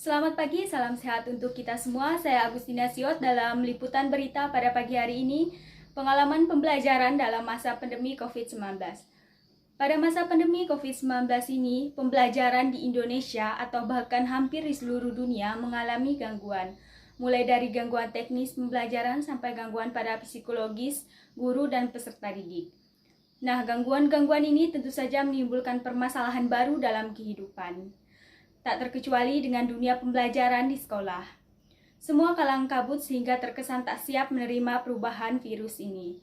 Selamat pagi, salam sehat untuk kita semua. Saya Agustina Siot dalam liputan berita pada pagi hari ini, pengalaman pembelajaran dalam masa pandemi COVID-19. Pada masa pandemi COVID-19 ini, pembelajaran di Indonesia atau bahkan hampir di seluruh dunia mengalami gangguan. Mulai dari gangguan teknis pembelajaran sampai gangguan pada psikologis, guru, dan peserta didik. Nah, gangguan-gangguan ini tentu saja menimbulkan permasalahan baru dalam kehidupan. Tak terkecuali dengan dunia pembelajaran di sekolah. Semua kalang kabut sehingga terkesan tak siap menerima perubahan virus ini.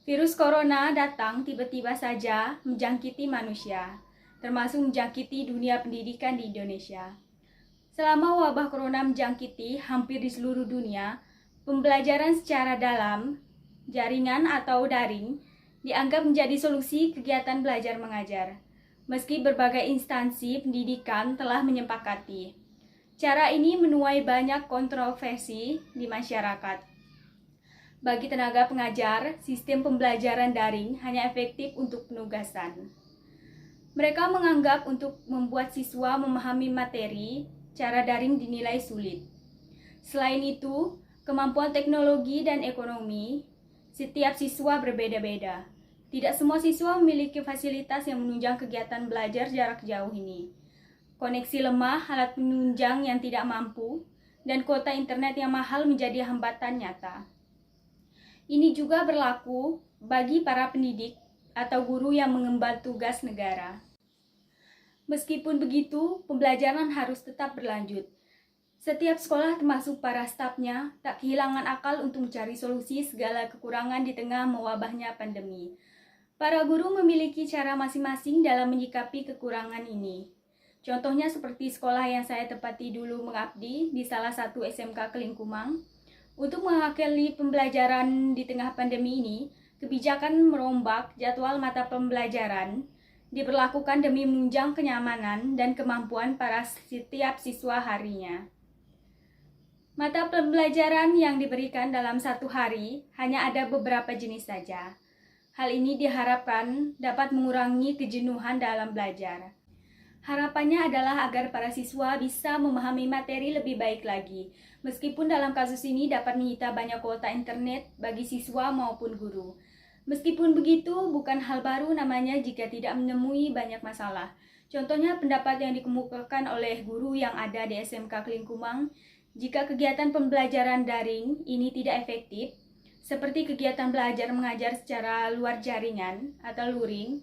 Virus corona datang tiba-tiba saja menjangkiti manusia, termasuk menjangkiti dunia pendidikan di Indonesia. Selama wabah corona menjangkiti hampir di seluruh dunia, pembelajaran secara dalam, jaringan atau daring, dianggap menjadi solusi kegiatan belajar mengajar. Meski berbagai instansi pendidikan telah menyepakati. Cara ini menuai banyak kontroversi di masyarakat. Bagi tenaga pengajar, sistem pembelajaran daring hanya efektif untuk penugasan. Mereka menganggap untuk membuat siswa memahami materi, cara daring dinilai sulit. Selain itu, kemampuan teknologi dan ekonomi, setiap siswa berbeda-beda. Tidak semua siswa memiliki fasilitas yang menunjang kegiatan belajar jarak jauh ini. Koneksi lemah, alat penunjang yang tidak mampu, dan kuota internet yang mahal menjadi hambatan nyata. Ini juga berlaku bagi para pendidik atau guru yang mengemban tugas negara. Meskipun begitu, pembelajaran harus tetap berlanjut. Setiap sekolah termasuk para stafnya tak kehilangan akal untuk mencari solusi segala kekurangan di tengah mewabahnya pandemi. Para guru memiliki cara masing-masing dalam menyikapi kekurangan ini. Contohnya seperti sekolah yang saya tempati dulu mengabdi di salah satu SMK Kelingkumang. Untuk mengakhiri pembelajaran di tengah pandemi ini, kebijakan merombak jadwal mata pembelajaran diberlakukan demi menunjang kenyamanan dan kemampuan para setiap siswa harinya. Mata pembelajaran yang diberikan dalam satu hari hanya ada beberapa jenis saja. Hal ini diharapkan dapat mengurangi kejenuhan dalam belajar. Harapannya adalah agar para siswa bisa memahami materi lebih baik lagi, meskipun dalam kasus ini dapat menyita banyak kuota internet bagi siswa maupun guru. Meskipun begitu, bukan hal baru namanya jika tidak menemui banyak masalah. Contohnya pendapat yang dikemukakan oleh guru yang ada di SMK Kelingkumang, jika kegiatan pembelajaran daring ini tidak efektif, seperti kegiatan belajar mengajar secara luar jaringan atau luring,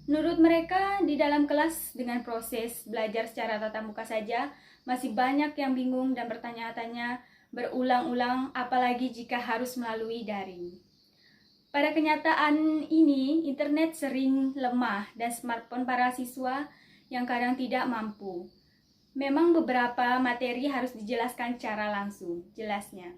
menurut mereka di dalam kelas dengan proses belajar secara tatap muka saja masih banyak yang bingung dan bertanya-tanya berulang-ulang, apalagi jika harus melalui daring. Pada kenyataan ini, internet sering lemah dan smartphone para siswa yang kadang tidak mampu. Memang beberapa materi harus dijelaskan secara langsung, jelasnya.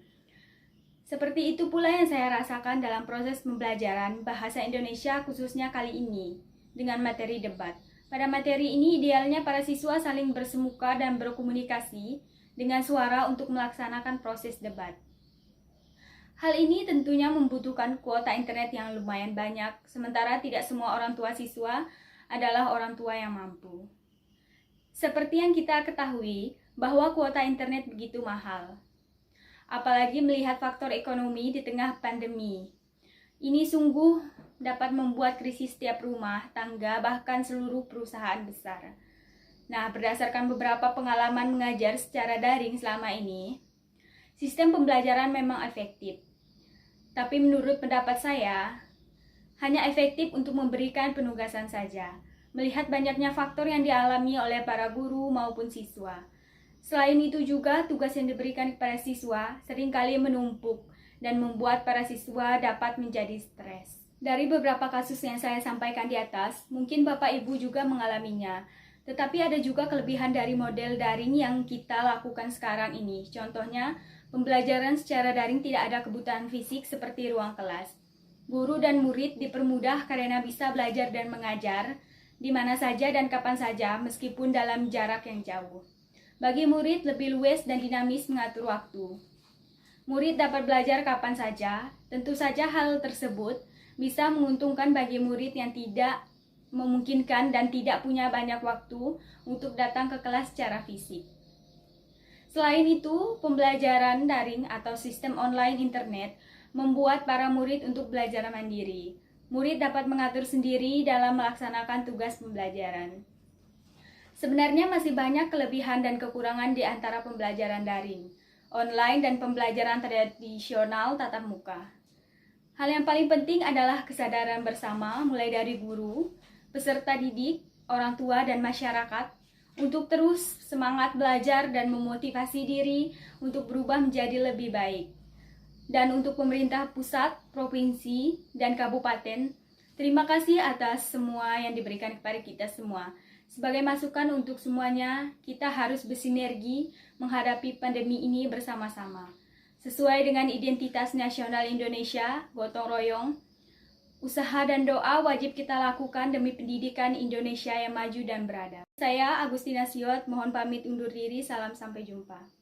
Seperti itu pula yang saya rasakan dalam proses pembelajaran bahasa Indonesia khususnya kali ini, dengan materi debat. Pada materi ini idealnya para siswa saling bersemuka dan berkomunikasi dengan suara untuk melaksanakan proses debat. Hal ini tentunya membutuhkan kuota internet yang lumayan banyak, sementara tidak semua orang tua siswa adalah orang tua yang mampu. Seperti yang kita ketahui bahwa kuota internet begitu mahal. Apalagi melihat faktor ekonomi di tengah pandemi. Ini sungguh dapat membuat krisis setiap rumah, tangga, bahkan seluruh perusahaan besar. Nah, berdasarkan beberapa pengalaman mengajar secara daring selama ini, sistem pembelajaran memang efektif. Tapi menurut pendapat saya, hanya efektif untuk memberikan penugasan saja, melihat banyaknya faktor yang dialami oleh para guru maupun siswa. Selain itu juga, tugas yang diberikan kepada siswa seringkali menumpuk dan membuat para siswa dapat menjadi stres. Dari beberapa kasus yang saya sampaikan di atas, mungkin Bapak Ibu juga mengalaminya. Tetapi ada juga kelebihan dari model daring yang kita lakukan sekarang ini. Contohnya, pembelajaran secara daring tidak ada kebutuhan fisik seperti ruang kelas. Guru dan murid dipermudah karena bisa belajar dan mengajar di mana saja dan kapan saja meskipun dalam jarak yang jauh. Bagi murid lebih luas dan dinamis mengatur waktu. Murid dapat belajar kapan saja, tentu saja hal tersebut bisa menguntungkan bagi murid yang tidak memungkinkan dan tidak punya banyak waktu untuk datang ke kelas secara fisik. Selain itu, pembelajaran daring atau sistem online internet membuat para murid untuk belajar mandiri. Murid dapat mengatur sendiri dalam melaksanakan tugas pembelajaran. Sebenarnya masih banyak kelebihan dan kekurangan di antara pembelajaran daring, online, dan pembelajaran tradisional tatap muka. Hal yang paling penting adalah kesadaran bersama, mulai dari guru, peserta didik, orang tua, dan masyarakat, untuk terus semangat belajar dan memotivasi diri untuk berubah menjadi lebih baik. Dan untuk pemerintah pusat, provinsi, dan kabupaten, terima kasih atas semua yang diberikan kepada kita semua. Sebagai masukan untuk semuanya, kita harus bersinergi menghadapi pandemi ini bersama-sama. Sesuai dengan identitas nasional Indonesia, gotong royong, usaha dan doa wajib kita lakukan demi pendidikan Indonesia yang maju dan beradab. Saya Agustina Siot, mohon pamit undur diri, salam sampai jumpa.